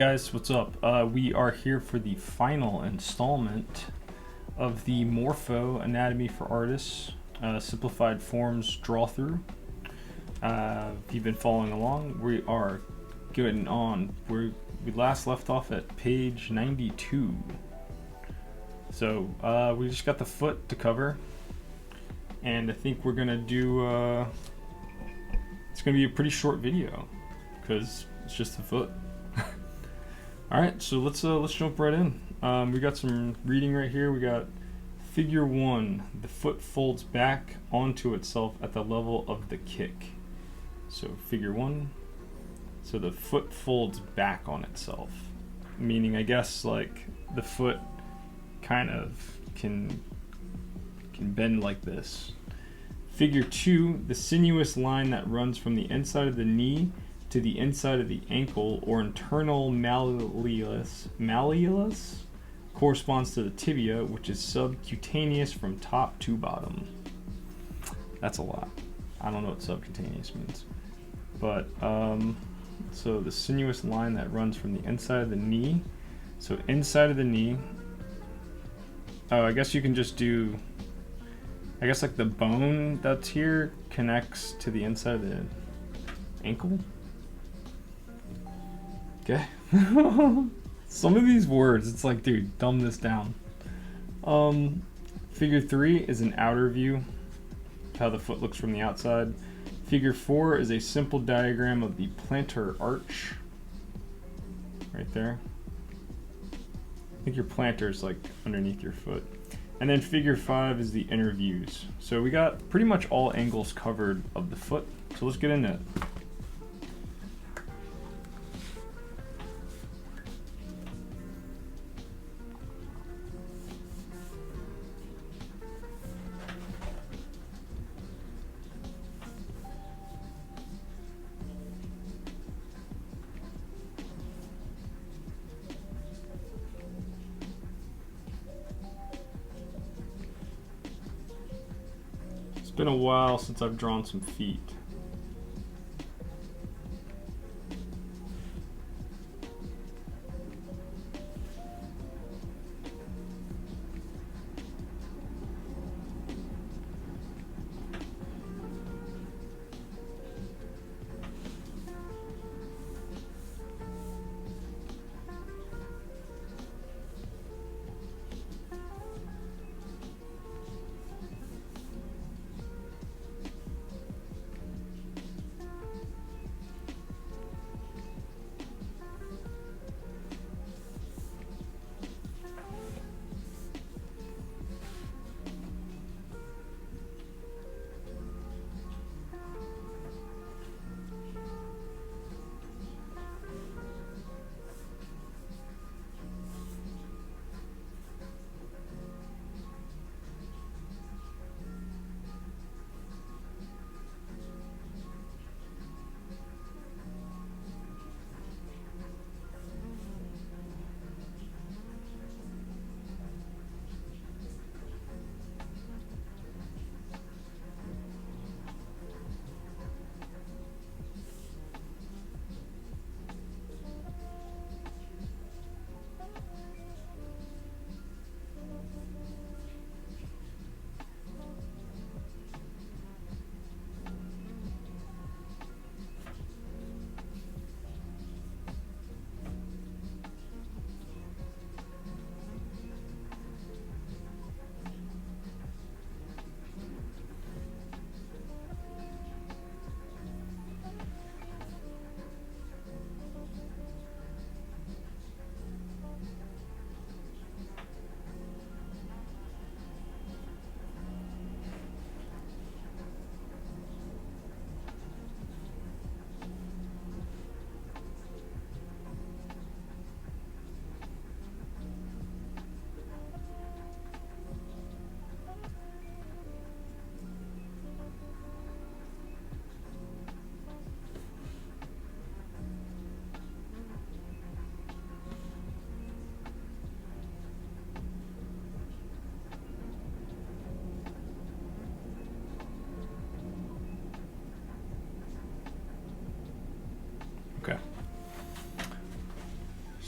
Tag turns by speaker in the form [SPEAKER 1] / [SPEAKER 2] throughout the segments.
[SPEAKER 1] Guys, what's up? We are here for the final installment of the Morpho Anatomy for Artists Simplified Forms Draw Through. If you've been following along, we are getting on. We last left off at page 92. So we just got the foot to cover, and I think we're gonna do. It's gonna be a pretty short video because it's just the foot. All right, so let's jump right in. We got some reading right here. We got figure 1. The foot folds back onto itself at the level of the kick. So figure 1. So the foot folds back on itself, meaning I guess like the foot kind of can bend like this. Figure 2. The sinuous line that runs from the inside of the knee to the inside of the ankle or internal malleolus corresponds to the tibia, which is subcutaneous from top to bottom. That's a lot. I don't know what subcutaneous means. But, so the sinuous line that runs from the inside of the knee. So inside of the knee. Oh, I guess you can just do, I guess like the bone that's here connects to the inside of the ankle. Okay. Some of these words, it's like, dude, dumb this down. Figure 3 is an outer view, how the foot looks from the outside. Figure 4 is a simple diagram of the plantar arch. Right there. I think your plantar is like underneath your foot. And then figure 5 is the inner views. So we got pretty much all angles covered of the foot. So let's get into it. It's been a while since I've drawn some feet.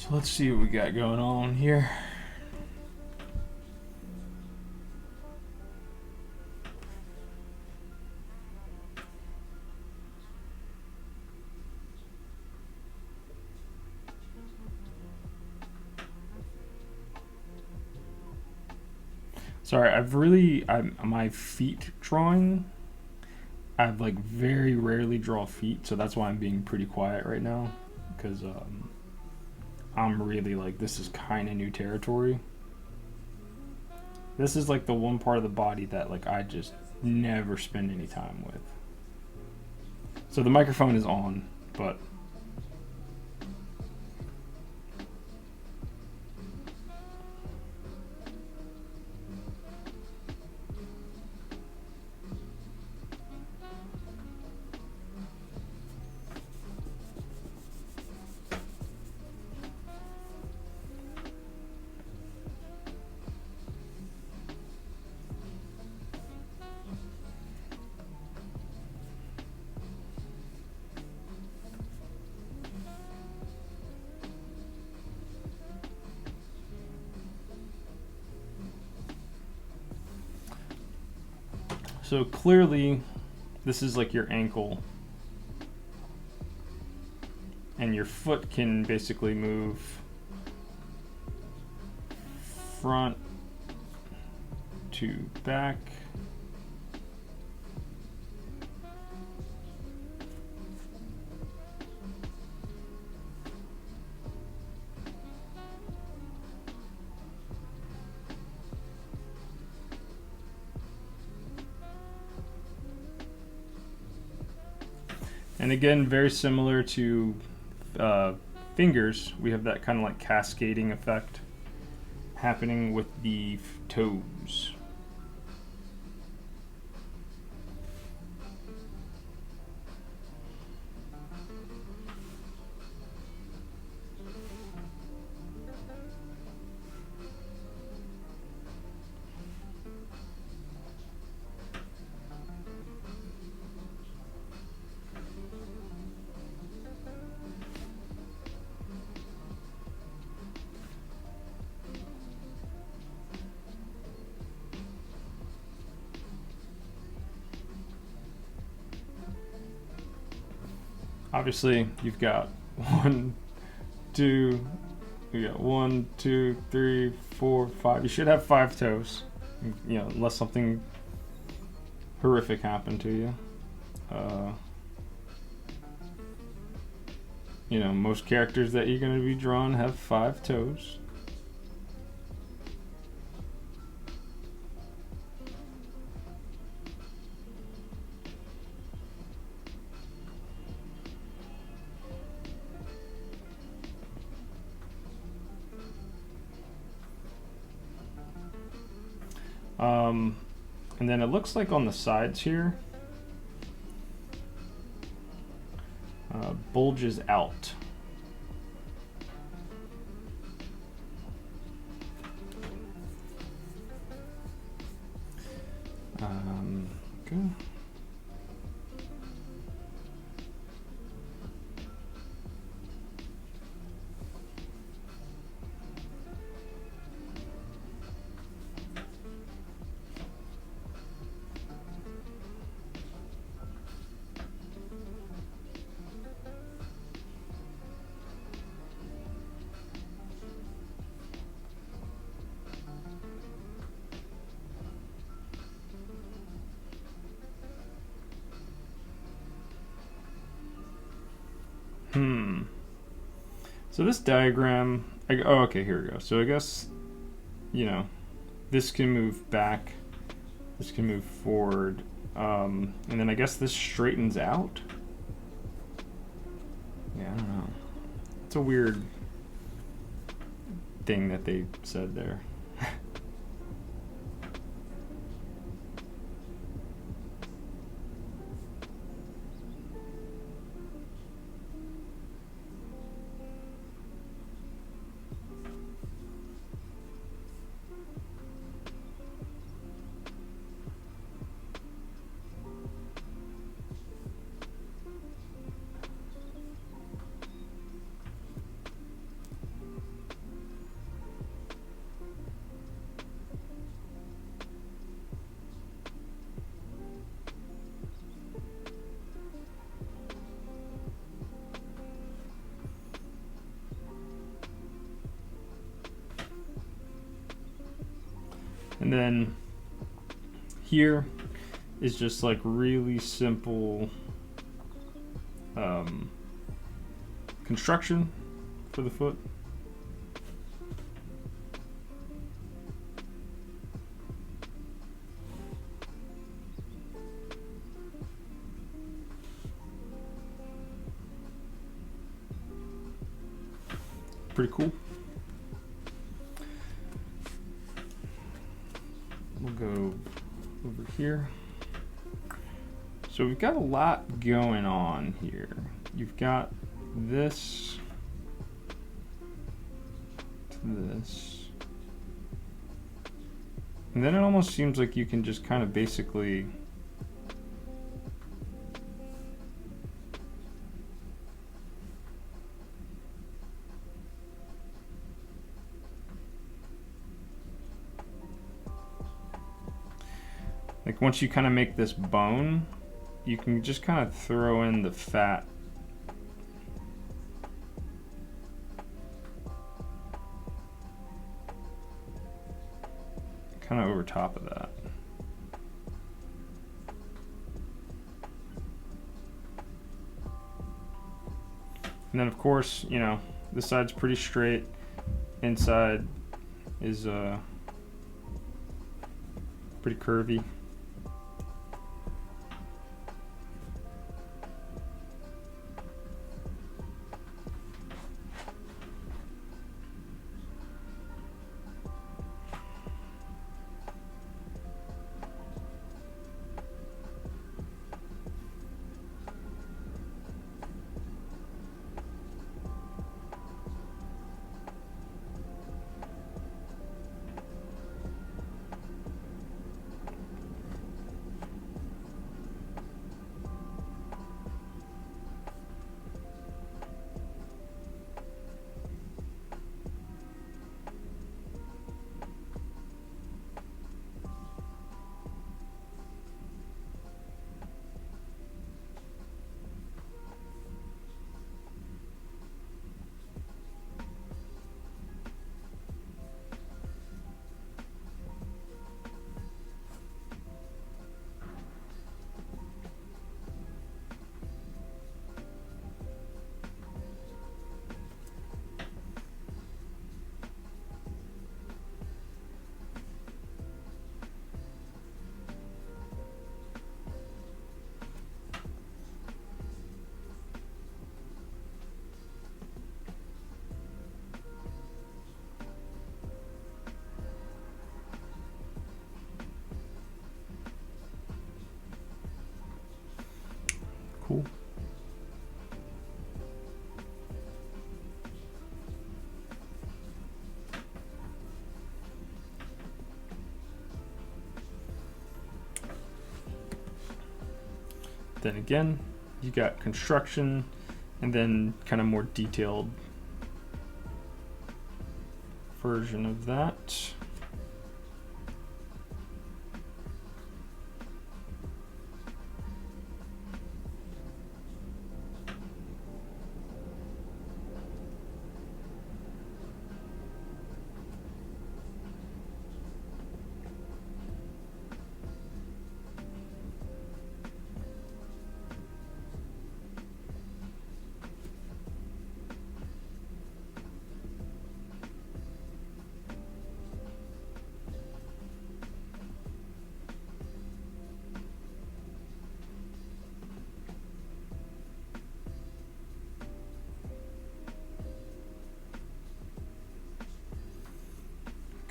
[SPEAKER 1] So let's see what we got going on here. Sorry, my feet drawing, I've like very rarely draw feet, so that's why I'm being pretty quiet right now, because I'm really like, this is kind of new territory. This is like the one part of the body that like I just never spend any time with. So the microphone is on, but so clearly this is like your ankle, and your foot can basically move front to back. And again, very similar to fingers, we have that kind of like cascading effect happening with the toes. Obviously, you've got one, two, you got 1, 2, 3, 4, 5. You should have 5 toes, you know, unless something horrific happened to you. You know, most characters that you're going to be drawing have 5 toes. And then it looks like on the sides here, bulges out. Okay. So this diagram, oh, okay, here we go. So I guess, you know, this can move back, this can move forward, and then I guess this straightens out. Yeah, I don't know. It's a weird thing that they said there. And then here is just like really simple construction for the foot. Pretty cool. We'll go over here. So we've got a lot going on here. You've got this to this. And then it almost seems like you can just kind of basically like once you kind of make this bone, you can just kind of throw in the fat kind of over top of that. And then of course, you know, this side's pretty straight, inside is pretty curvy. Cool. Then again, you got construction and then kind of more detailed version of that.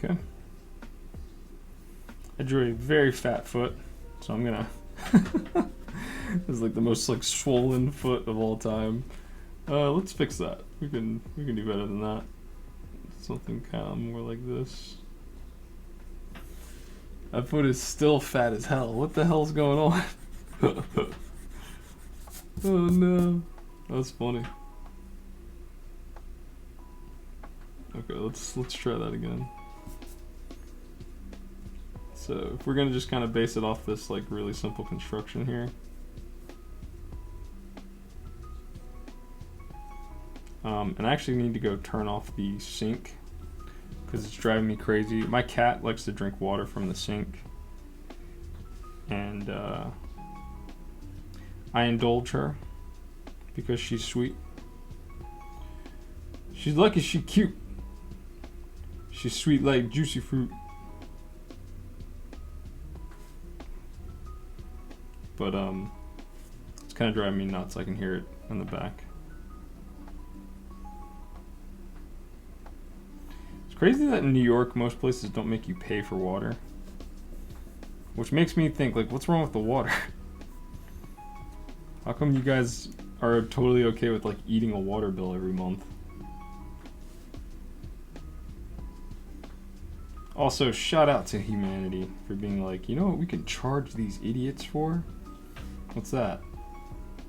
[SPEAKER 1] Okay. I drew a very fat foot, so I'm gonna. This is like the most like swollen foot of all time. Let's fix that. We can do better than that. Something kind of more like this. That foot is still fat as hell. What the hell's going on? Oh no, that's funny. Okay, let's try that again. So if we're gonna just kind of base it off this like really simple construction here. And I actually need to go turn off the sync because it's driving me crazy. My cat likes to drink water from the sink, and I indulge her because she's sweet. She's lucky she's cute. She's sweet like juicy fruit. But it's kind of driving me nuts. I can hear it in the back. It's crazy that in New York most places don't make you pay for water, which makes me think, like, what's wrong with the water? How come you guys are totally okay with like eating a water bill every month? Also, shout out to humanity for being like, you know what we can charge these idiots for? What's that?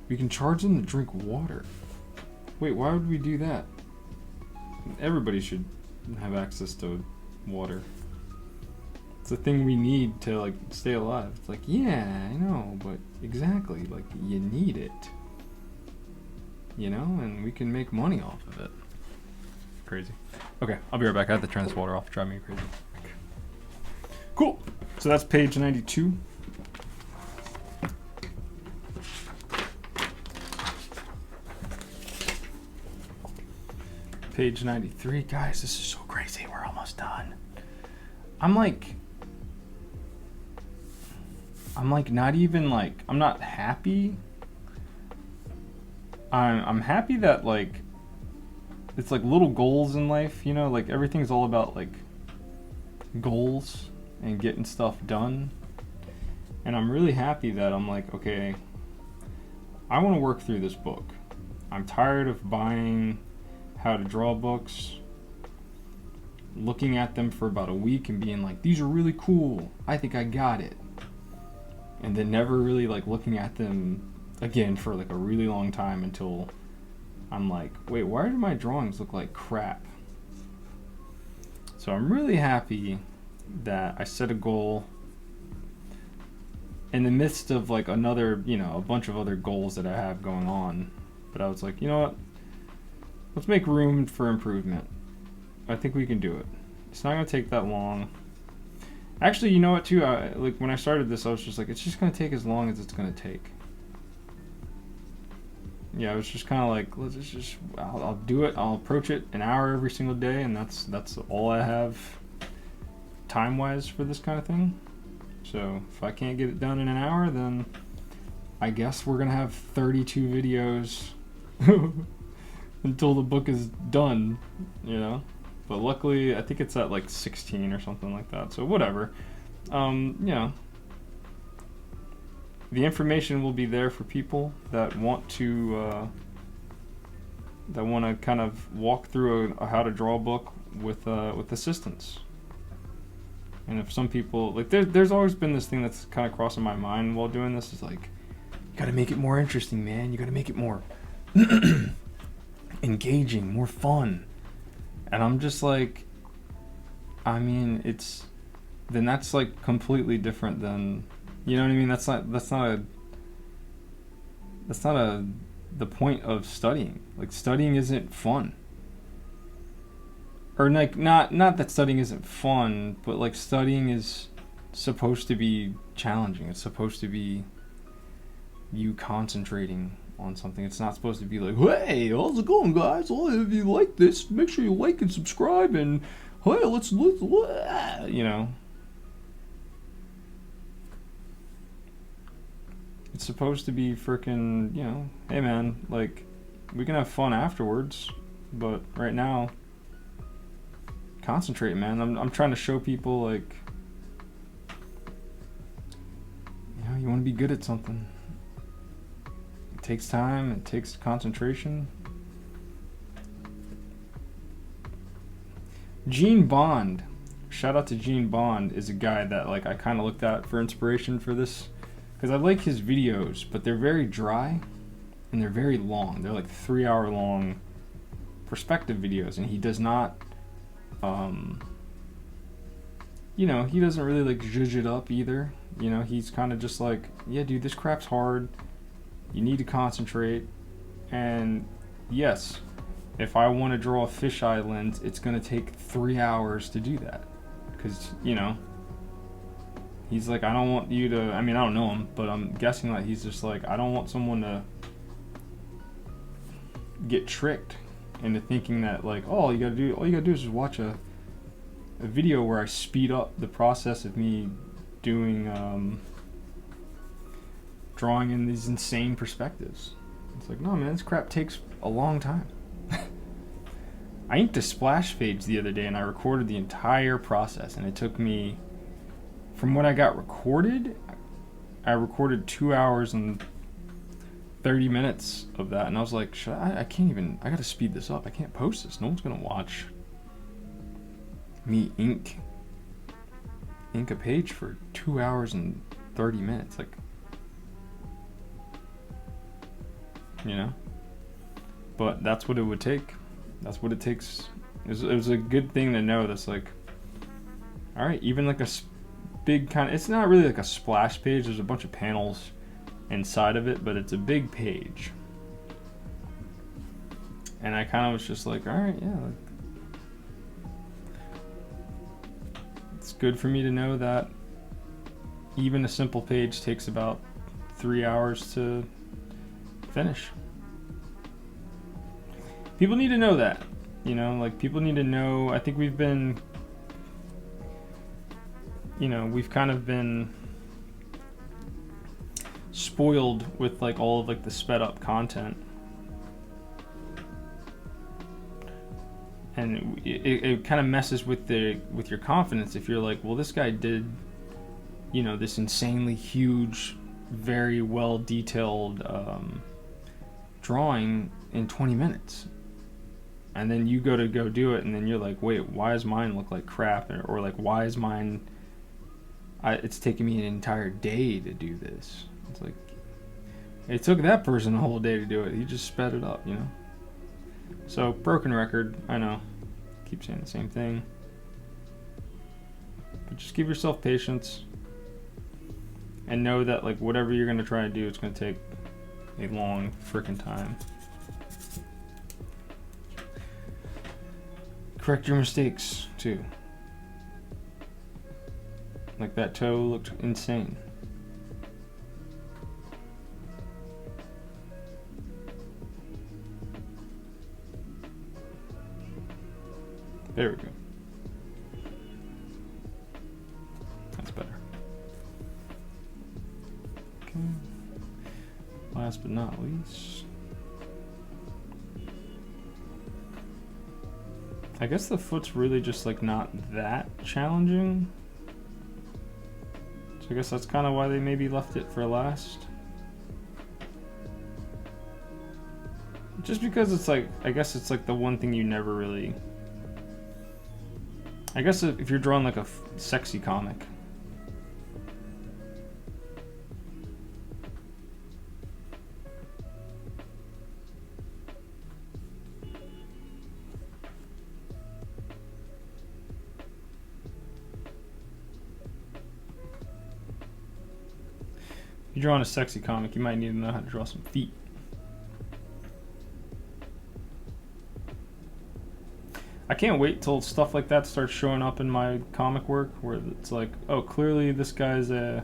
[SPEAKER 1] We can charge them to drink water. Wait, why would we do that? Everybody should have access to water. It's a thing we need to like stay alive. It's like, yeah, I know, but exactly, like you need it. You know, and we can make money off of it. Crazy. Okay, I'll be right back. I have to turn this water off. It's driving me crazy. Cool. So that's page 92. Page 93. Guys, this is so crazy. We're almost done. I'm like not even like, I'm not happy. I'm happy that like it's like little goals in life, you know, like everything's all about like goals and getting stuff done. And I'm really happy that I'm like, okay, I want to work through this book. I'm tired of buying how to draw books, looking at them for about a week and being like, these are really cool, I think I got it, and then never really like looking at them again for like a really long time until I'm like, wait, why do my drawings look like crap? So I'm really happy that I set a goal in the midst of like another, you know, a bunch of other goals that I have going on. But I was like, you know what? Let's make room for improvement. I think we can do it. It's not going to take that long. Actually, you know what too? Like when I started this, I was just like, it's just going to take as long as it's going to take. Yeah, I was just kind of like, let's just, I'll do it. I'll approach it an hour every single day, and that's all I have time-wise for this kind of thing. So if I can't get it done in an hour, then I guess we're gonna have 32 videos until the book is done, you know. But luckily, I think it's at like 16 or something like that. So whatever, you know. The information will be there for people that want to kind of walk through a how to draw book with assistance. And if some people like, there's always been this thing that's kind of crossing my mind while doing this, is like, you got to make it more interesting, man. You got to make it more engaging, more fun. And I'm just like, I mean, that's like completely different than. You know what I mean? That's not the point of studying. Like, studying isn't fun. Or like not that studying isn't fun, but like studying is supposed to be challenging. It's supposed to be you concentrating on something. It's not supposed to be like, hey, how's it going, guys? Well, if you like this, make sure you like and subscribe, and hey, let's you know. It's supposed to be freaking, you know, hey man, like, we can have fun afterwards, but right now, concentrate, man. I'm trying to show people, like, you know, you want to be good at something. It takes time, it takes concentration. Gene Bond, shout out to Gene Bond, is a guy that, like, I kind of looked at for inspiration for this. Because I like his videos, but they're very dry and they're very long. They're like 3-hour long perspective videos, and he does not, you know, he doesn't really like zhuzh it up either. You know, he's kind of just like, yeah, dude, this crap's hard. You need to concentrate. And yes, if I want to draw a fisheye lens, it's going to take 3 hours to do that. Because, you know, he's like, I don't want you to, I mean, I don't know him, but I'm guessing that he's just like, I don't want someone to get tricked into thinking that, like, oh, all you gotta do is just watch a video where I speed up the process of me doing, drawing in these insane perspectives. It's like, no, man, this crap takes a long time. I inked a splash page the other day and I recorded the entire process, and it took me, from what I got recorded, I recorded 2 hours and 30 minutes of that, and I was like, I can't even, I gotta speed this up. I can't post this. No one's gonna watch me ink a page for 2 hours and 30 minutes. Like, you know? But that's what it would take. That's what it takes. It was a good thing to know that's like, all right, even like a big kind of, it's not really like a splash page. There's a bunch of panels inside of it, but it's a big page. And I kind of was just like, all right, yeah. It's good for me to know that even a simple page takes about 3 hours to finish. People need to know that, you know, like people need to know. I think we've been, you know, we've kind of been spoiled with like all of like the sped up content, and it kind of messes with your confidence if you're like, well, this guy did, you know, this insanely huge, very well detailed drawing in 20 minutes. And then you go do it, and then you're like, wait, why does mine look like crap? Or like, why is mine, it's taking me an entire day to do this. It's like, it took that person a whole day to do it. He just sped it up, you know? So, broken record, I know. Keep saying the same thing. But just give yourself patience. And know that, like, whatever you're going to try to do, it's going to take a long freaking time. Correct your mistakes, too. Like, that toe looked insane. There we go. That's better. Okay. Last but not least, I guess the foot's really just like not that challenging. So I guess that's kind of why they maybe left it for last. Just because it's like, I guess it's like the one thing you never really, I guess if you're drawing like a sexy comic. If you're drawing a sexy comic, you might need to know how to draw some feet. I can't wait till stuff like that starts showing up in my comic work, where it's like, oh, clearly this guy's a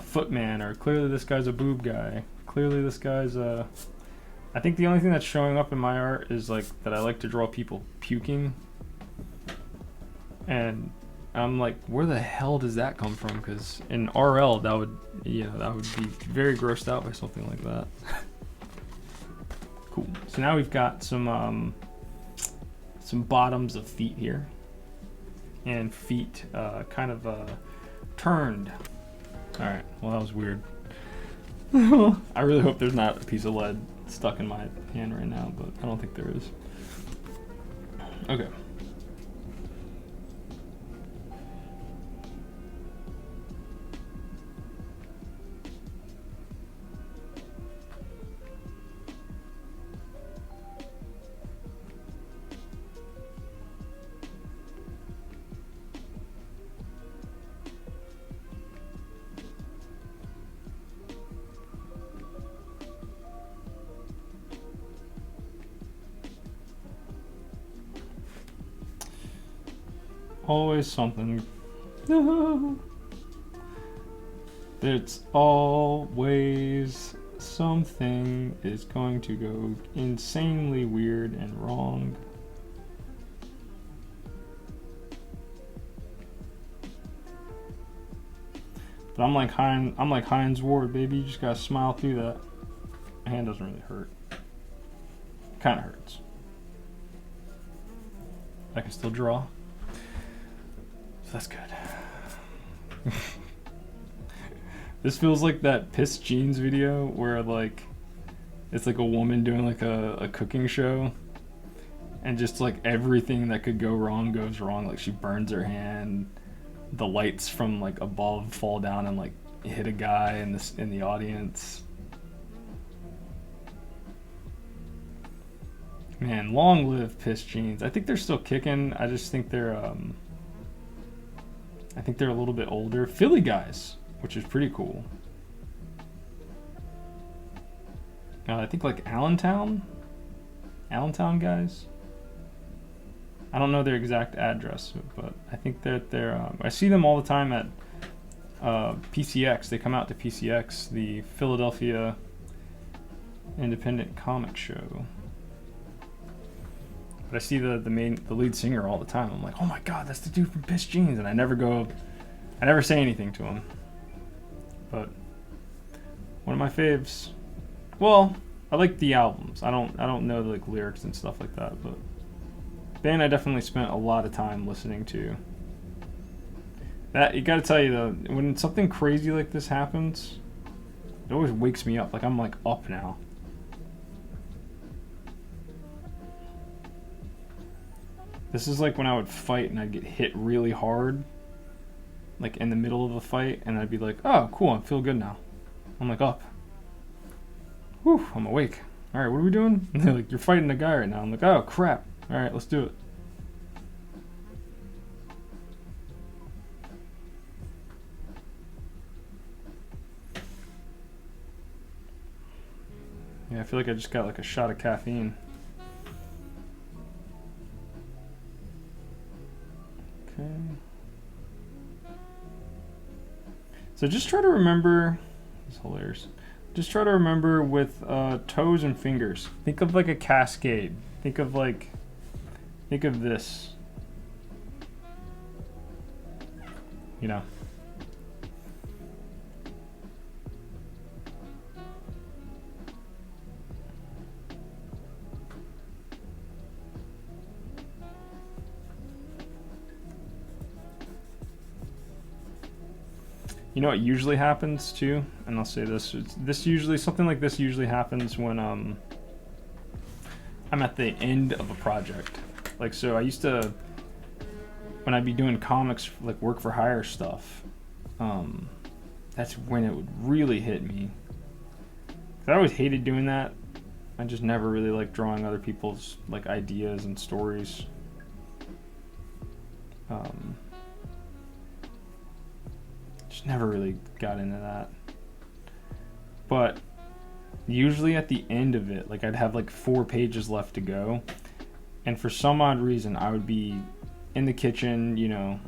[SPEAKER 1] footman, or clearly this guy's a boob guy, clearly this guy's a... I think the only thing that's showing up in my art is like that I like to draw people puking, and I'm like, where the hell does that come from? Because in RL, that would, you know, that would be very grossed out by something like that. Cool. So now we've got some bottoms of feet here, and feet kind of turned. All right. Well, that was weird. I really hope there's not a piece of lead stuck in my hand right now, but I don't think there is. Okay. always something. It's always something is going to go insanely weird and wrong. But I'm like Heinz Ward, baby. You just gotta smile through that. My hand doesn't really hurt. Kind of hurts. I can still draw. So that's good. This feels like that Piss Jeans video where like it's like a woman doing like a cooking show, and just like everything that could go wrong goes wrong. Like she burns her hand, the lights from like above fall down and like hit a guy in the audience. Man, long live Piss Jeans. I think they're still kicking. I just think they're a little bit older. Philly guys, which is pretty cool. I think like Allentown guys. I don't know their exact address, but I think that they're. I see them all the time at PCX. They come out to PCX, the Philadelphia Independent Comic Show. But I see the lead singer all the time. I'm like, oh my god, that's the dude from Piss Jeans, and I never say anything to him. But one of my faves. Well, I like the albums. I don't know the like lyrics and stuff like that, but band I definitely spent a lot of time listening to. That, you gotta tell you though, when something crazy like this happens, it always wakes me up. Like I'm like up now. This is like when I would fight and I'd get hit really hard, like in the middle of a fight, and I'd be like, oh cool, I feel good now. I'm like up. Whew, I'm awake. Alright, what are we doing? And they're like, you're fighting a guy right now. I'm like, oh crap. Alright, let's do it. Yeah, I feel like I just got like a shot of caffeine. Okay. So just try to remember, it's hilarious. Just try to remember with toes and fingers. Think of like a cascade. Think of this. You know. You know what usually happens too, and I'll say this: something like this usually happens when I'm at the end of a project. Like, so I used to, when I'd be doing comics, like work for hire stuff. That's when it would really hit me. 'Cause I always hated doing that. I just never really liked drawing other people's like ideas and stories. Just never really got into that. But usually at the end of it, like I'd have like 4 pages left to go, and for some odd reason I would be in the kitchen, you know,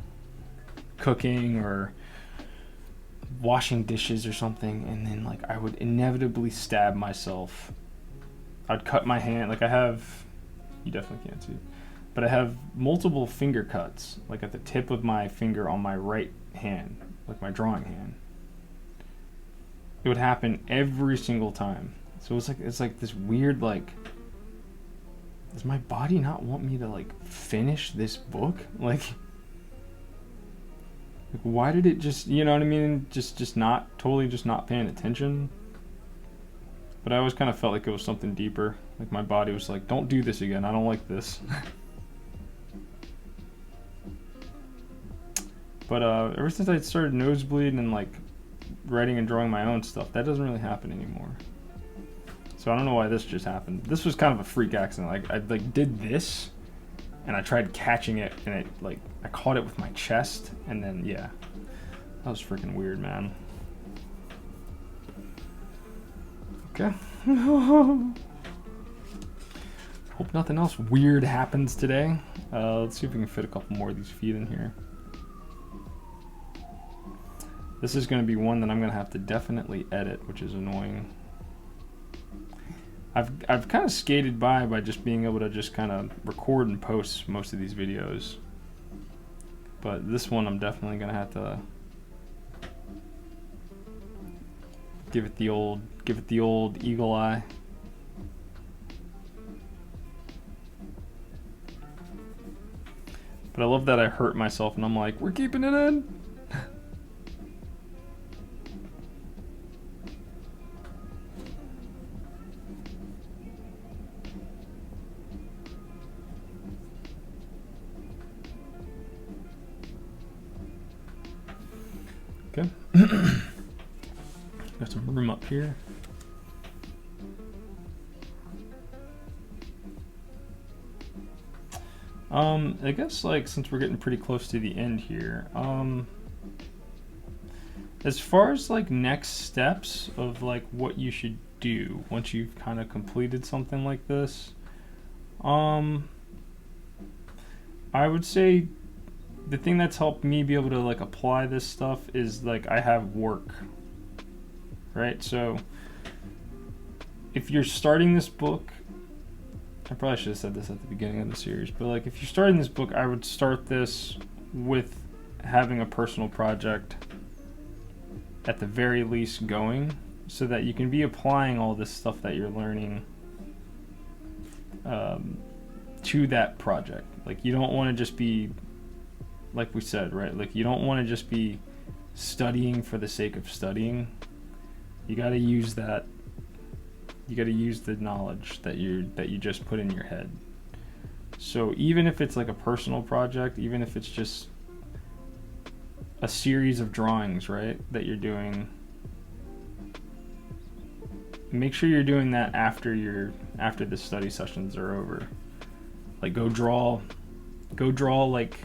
[SPEAKER 1] cooking or washing dishes or something, and then like I would inevitably stab myself. I'd cut my hand, like I have, you definitely can't see it, but I have multiple finger cuts, like at the tip of my finger on my right hand, like my drawing hand. It would happen every single time. So it's like this weird, like, does my body not want me to like finish this book? Like why did it just, you know what I mean? Just not paying attention. But I always kind of felt like it was something deeper. Like my body was like, don't do this again. I don't like this. But ever since I started nosebleeding and like writing and drawing my own stuff, that doesn't really happen anymore. So I don't know why this just happened. This was kind of a freak accident. Like I like did this, and I tried catching it, and it like I caught it with my chest, and then yeah, that was freaking weird, man. Okay. Hope nothing else weird happens today. Let's see if we can fit a couple more of these feet in here. This is going to be one that I'm going to have to definitely edit, which is annoying. I've kind of skated by just being able to just kind of record and post most of these videos. But this one I'm definitely going to have to give it the old eagle eye. But I love that I hurt myself and I'm like, we're keeping it in. Okay. Got some room up here. I guess like since we're getting pretty close to the end here, as far as like next steps of like what you should do once you've kind of completed something like this, I would say the thing that's helped me be able to like apply this stuff is like I have work, right? So if you're starting this book, I probably should have said this at the beginning of the series, but like if you're starting this book, I would start this with having a personal project at the very least going, so that you can be applying all this stuff that you're learning to that project. Like you don't want to just be, like we said, right? Like you don't want to just be studying for the sake of studying. You got to use that. You got to use the knowledge that you just put in your head. So even if it's like a personal project, even if it's just a series of drawings, right, that you're doing, make sure you're doing that after the study sessions are over. Like go draw like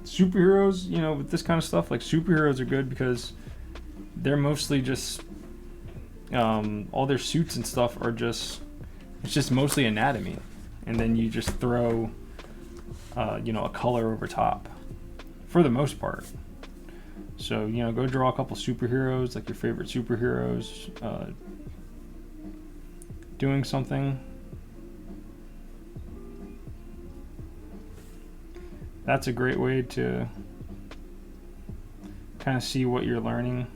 [SPEAKER 1] superheroes, you know, with this kind of stuff. Like superheroes are good because they're mostly just all their suits and stuff are just, it's just mostly anatomy, and then you just throw you know, a color over top for the most part. So, you know, go draw a couple superheroes, like your favorite superheroes doing something. That's a great way to kind of see what you're learning.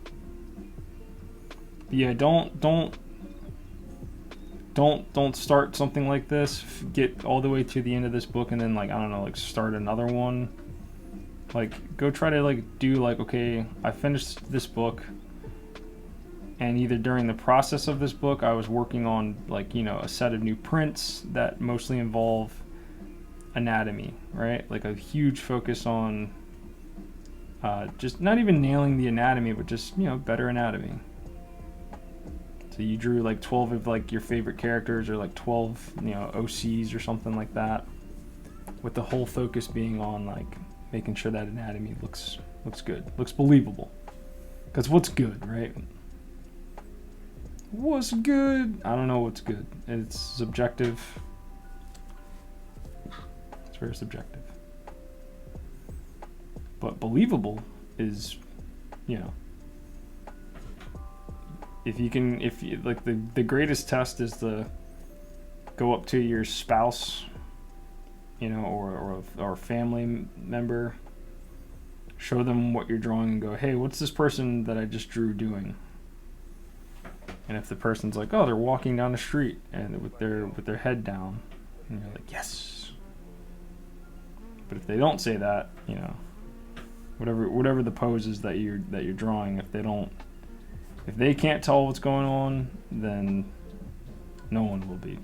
[SPEAKER 1] But yeah, don't start something like this, get all the way to the end of this book and then like, I don't know, like start another one. Like go try to like do like, okay, I finished this book, and either during the process of this book I was working on like, you know, a set of new prints that mostly involve anatomy, right? Like a huge focus on just not even nailing the anatomy, but just, you know, better anatomy. So you drew like 12 of like your favorite characters, or like 12, you know, OCs or something like that, with the whole focus being on like making sure that anatomy looks good, looks believable. Because what's good, right? What's good? I don't know what's good. It's subjective. It's very subjective. But believable is, you know, if you like, the greatest test is to go up to your spouse, you know, or a family member, show them what you're drawing and go, hey, what's this person that I just drew doing? And if the person's like, oh, they're walking down the street and with their head down, and you're like, yes. But if they don't say that, you know, whatever the pose is that you're drawing, if they can't tell what's going on, then no one will be.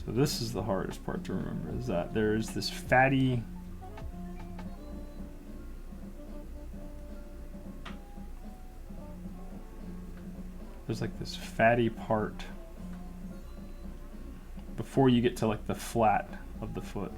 [SPEAKER 1] So this is the hardest part to remember, is that there is this fatty there's like this fatty part before you get to like the flat of the foot.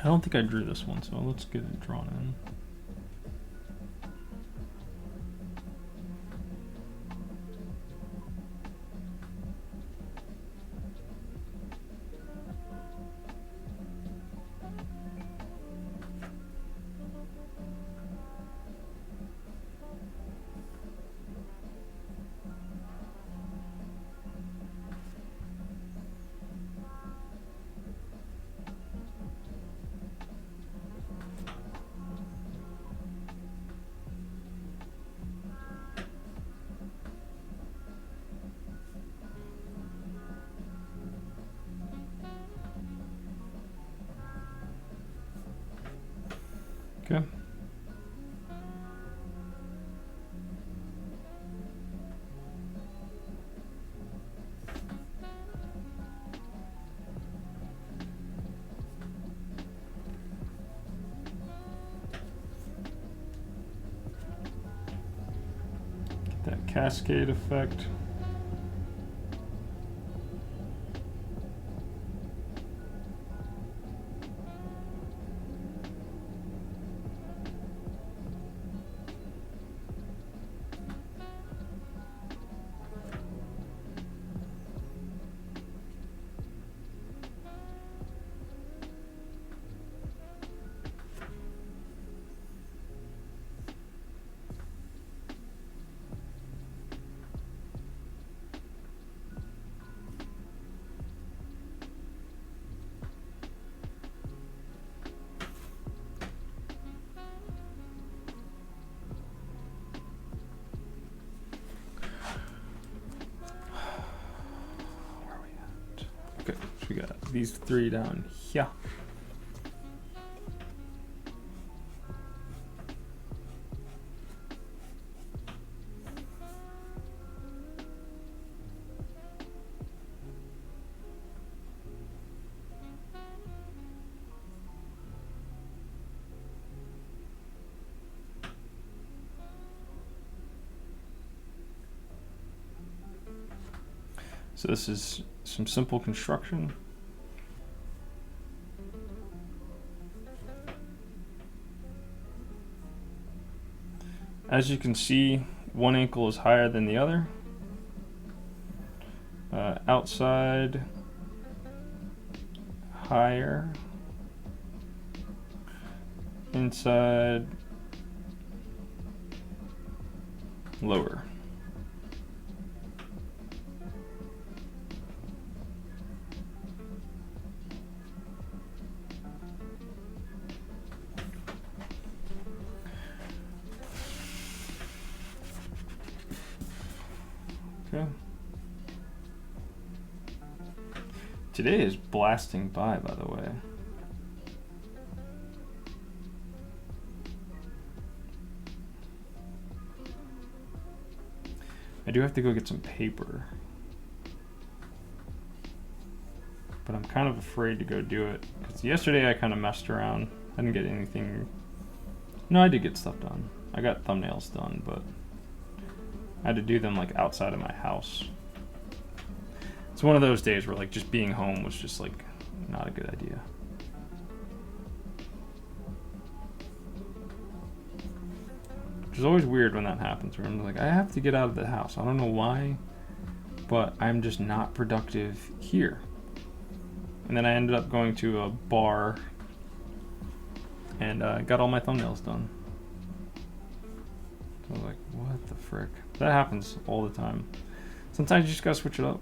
[SPEAKER 1] I don't think I drew this one, so let's get it drawn in. Okay. Get that cascade effect. We got these three down here. So this is some simple construction. As you can see, one ankle is higher than the other. Outside, higher. Inside, lower. Okay. Today is blasting by the way. I do have to go get some paper, but I'm kind of afraid to go do it because yesterday I kind of messed around. I didn't get anything. No, I did get stuff done. I got thumbnails done, but I had to do them like outside of my house. It's one of those days where like just being home was just like not a good idea. Which is always weird when that happens, where I'm like, I have to get out of the house. I don't know why, but I'm just not productive here. And then I ended up going to a bar and got all my thumbnails done. So I was like, what the frick? That happens all the time. Sometimes you just gotta switch it up.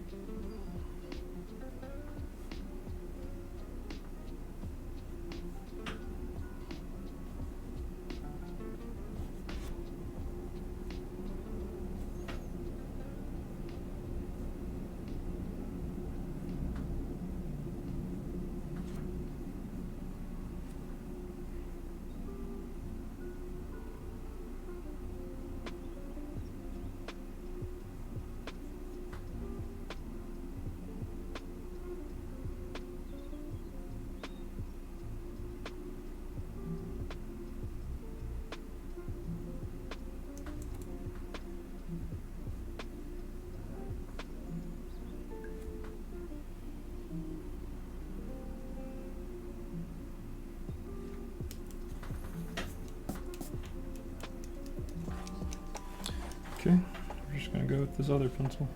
[SPEAKER 1] go with this other pencil.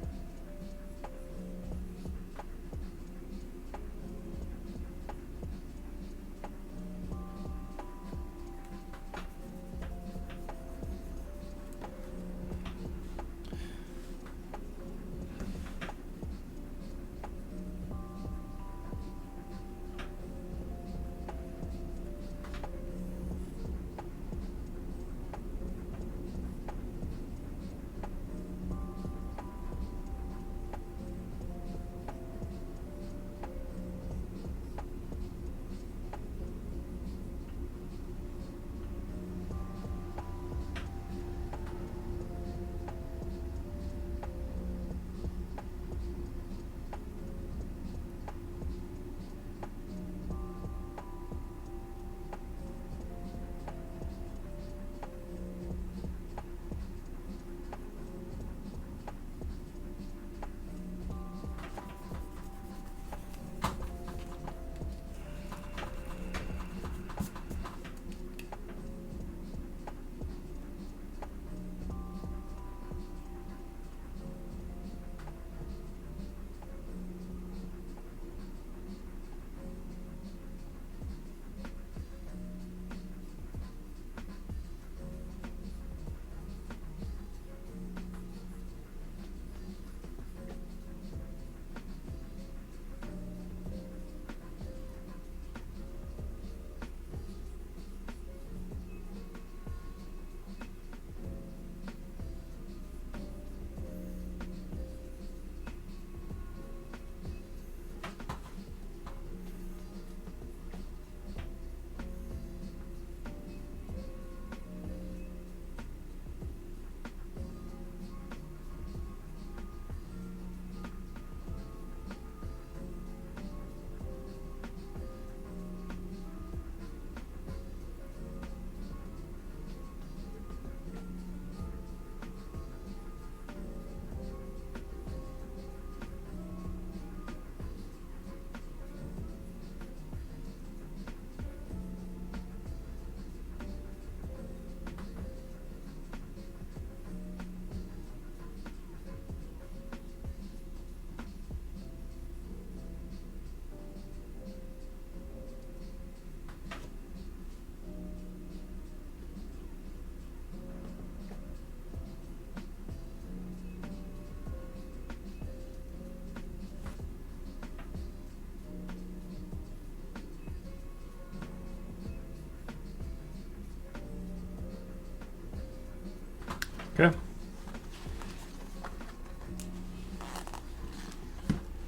[SPEAKER 1] Okay.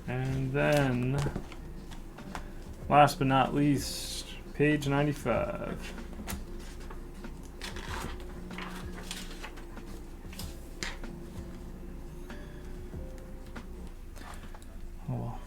[SPEAKER 1] And then, last but not least, page 95. Oh well.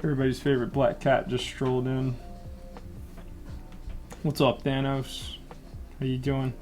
[SPEAKER 1] Everybody's favorite black cat just strolled in. What's up, Thanos? How you doing?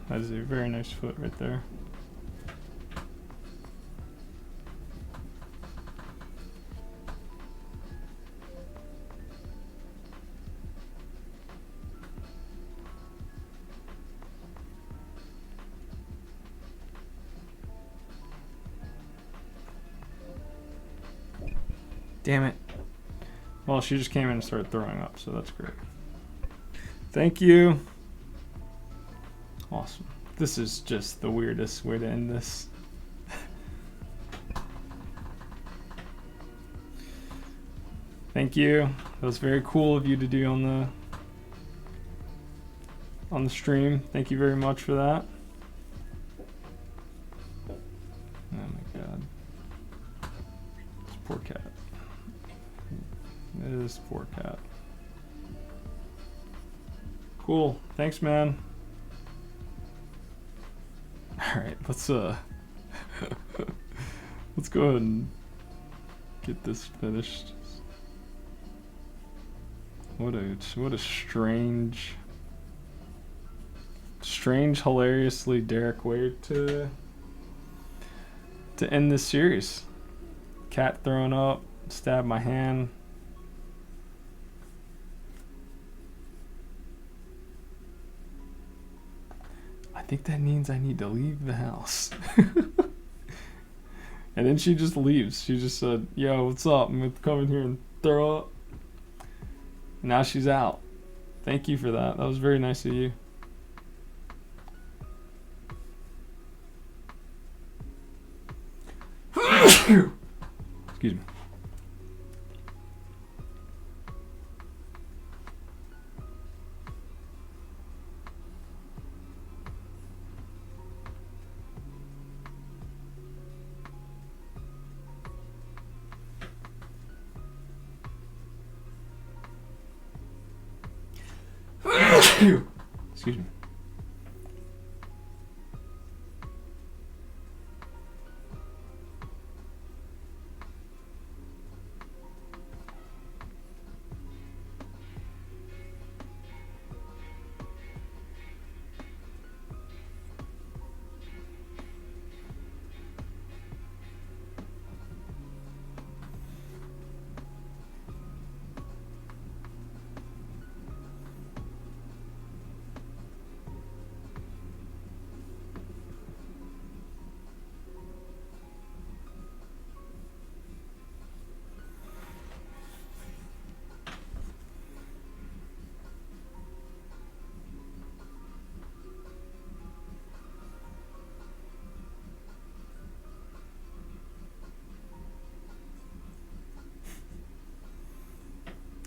[SPEAKER 1] That is a very nice foot right there. Damn it. Well, she just came in and started throwing up, so that's great. Thank you. Awesome. This is just the weirdest way to end this. Thank you. That was very cool of you to do on the stream. Thank you very much for that. Oh my god. This poor cat. This poor cat. Cool. Thanks, man. Alright, let's let's go ahead and get this finished. What a strange, hilariously Derick way to end this series. Cat throwing up, stabbed my hand. I think that means I need to leave the house. And then she just leaves. She just said, yo, what's up? I'm gonna come in here and throw up. Now she's out. Thank you for that. That was very nice of you. Excuse me. Excuse me.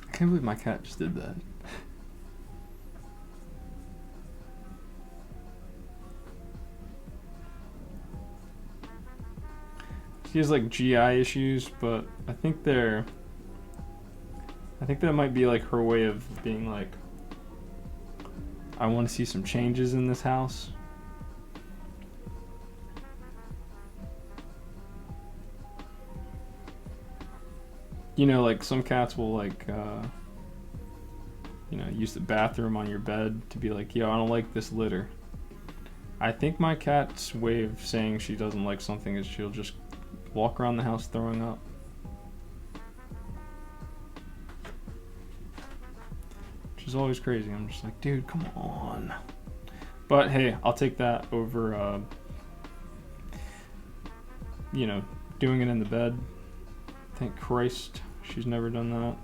[SPEAKER 1] I can't believe my cat just did that. She has like GI issues, but I think that might be like her way of being like, I want to see some changes in this house. You know, like some cats will like, you know, use the bathroom on your bed to be like, yo, I don't like this litter. I think my cat's way of saying she doesn't like something is she'll just walk around the house throwing up. Which is always crazy. I'm just like, dude, come on. But hey, I'll take that over, you know, doing it in the bed. Thank Christ she's never done that.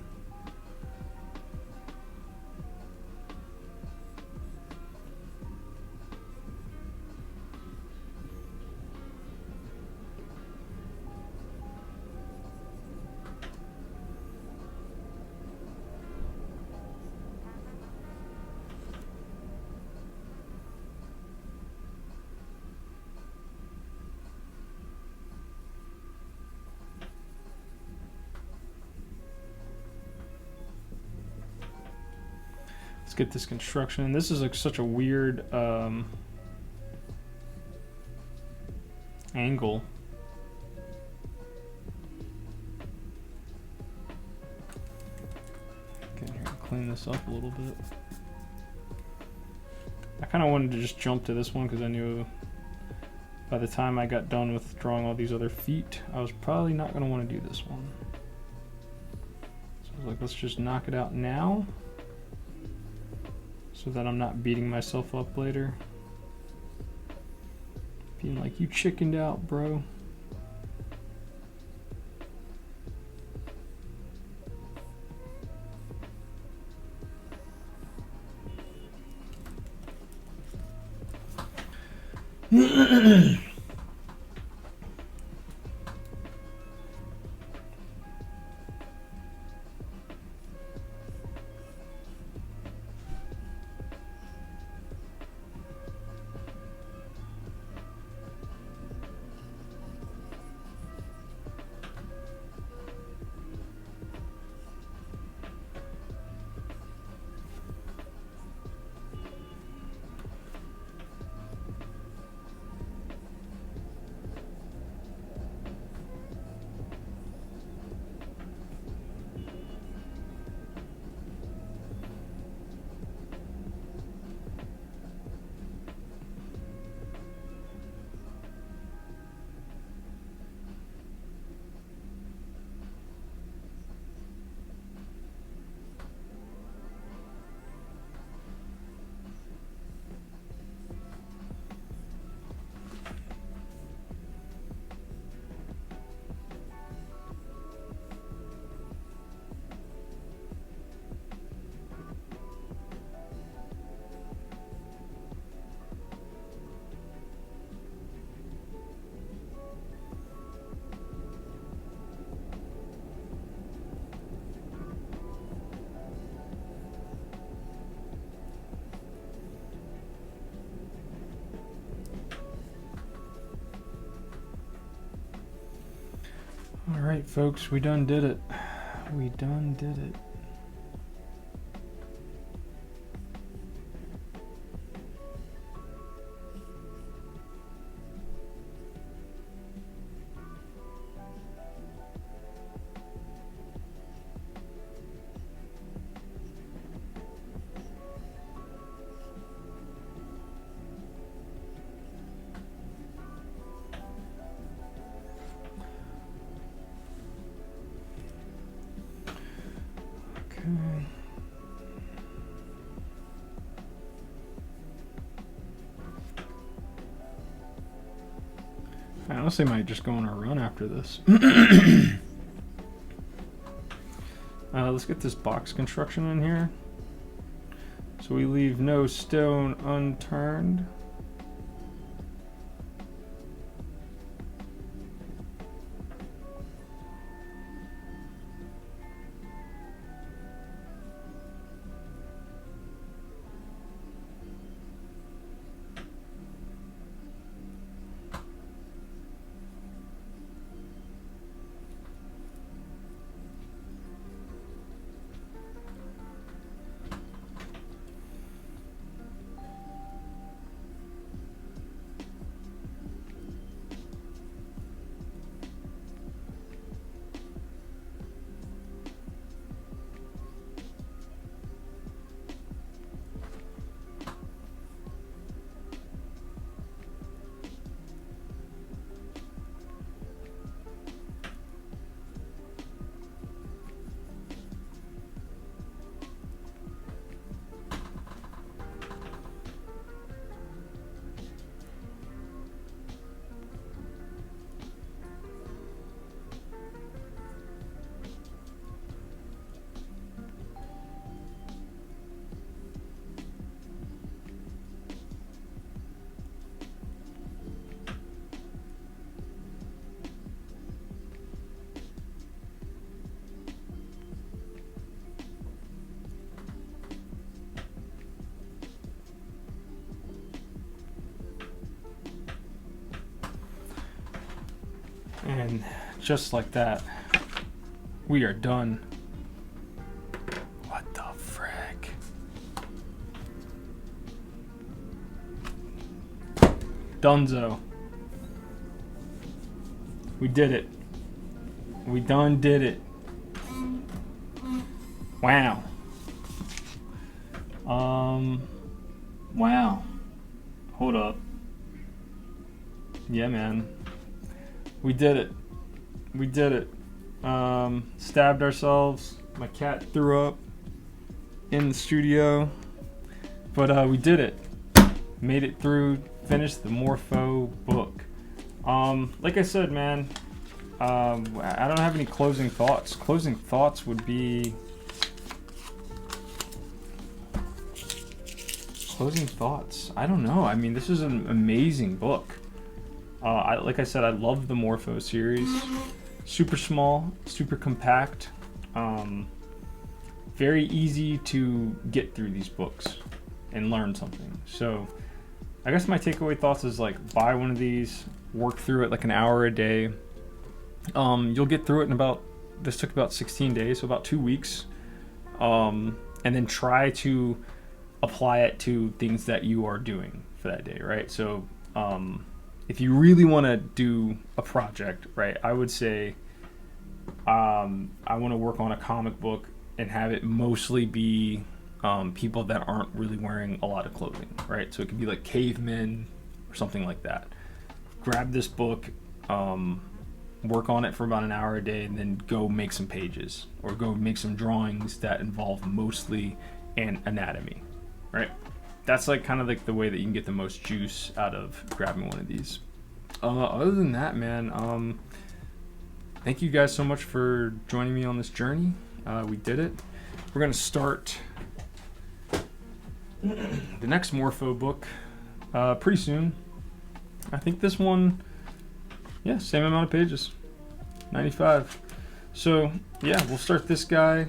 [SPEAKER 1] Let's get this construction. This is like such a weird angle. Get in here and clean this up a little bit. I kind of wanted to just jump to this one because I knew by the time I got done with drawing all these other feet, I was probably not going to want to do this one. So I was like, let's just knock it out now so that I'm not beating myself up later. Being like, you chickened out, bro. All right, folks, we done did it. We done did it. I honestly might just go on a run after this. Let's get this box construction in here. So we leave no stone unturned. And just like that, we are done. What the frick? Dunzo. We did it. We done did it. Wow. Wow. Hold up. Yeah, man. We did it. We did it. Stabbed ourselves. My cat threw up in the studio. But we did it. Made it through. Finished the Morpho book. Like I said, man, I don't have any closing thoughts. Closing thoughts would be... Closing thoughts. I don't know. I mean, this is an amazing book. Like I said, I love the Morpho series. Super small, super compact. Very easy to get through these books and learn something. So I guess my takeaway thoughts is like, buy one of these, work through it like an hour a day. You'll get through it in this took about 16 days, so about 2 weeks. And then try to apply it to things that you are doing for that day, right? So if you really want to do a project, right, I would say I want to work on a comic book and have it mostly be people that aren't really wearing a lot of clothing, right? So it could be like cavemen or something like that. Grab this book, work on it for about an hour a day, and then go make some pages or go make some drawings that involve mostly an anatomy, right? That's like kind of like the way that you can get the most juice out of grabbing one of these. Other than that, man, thank you guys so much for joining me on this journey. We did it. We're gonna start the next Morpho book pretty soon. I think this one, yeah, same amount of pages, 95. So yeah, we'll start this guy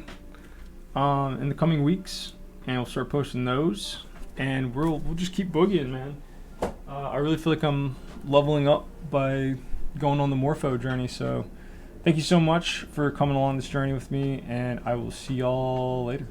[SPEAKER 1] in the coming weeks, and we'll start posting those, and we'll just keep boogieing, man. I really feel like I'm leveling up by going on the Morpho journey. So thank you so much for coming along this journey with me, and I will see y'all later.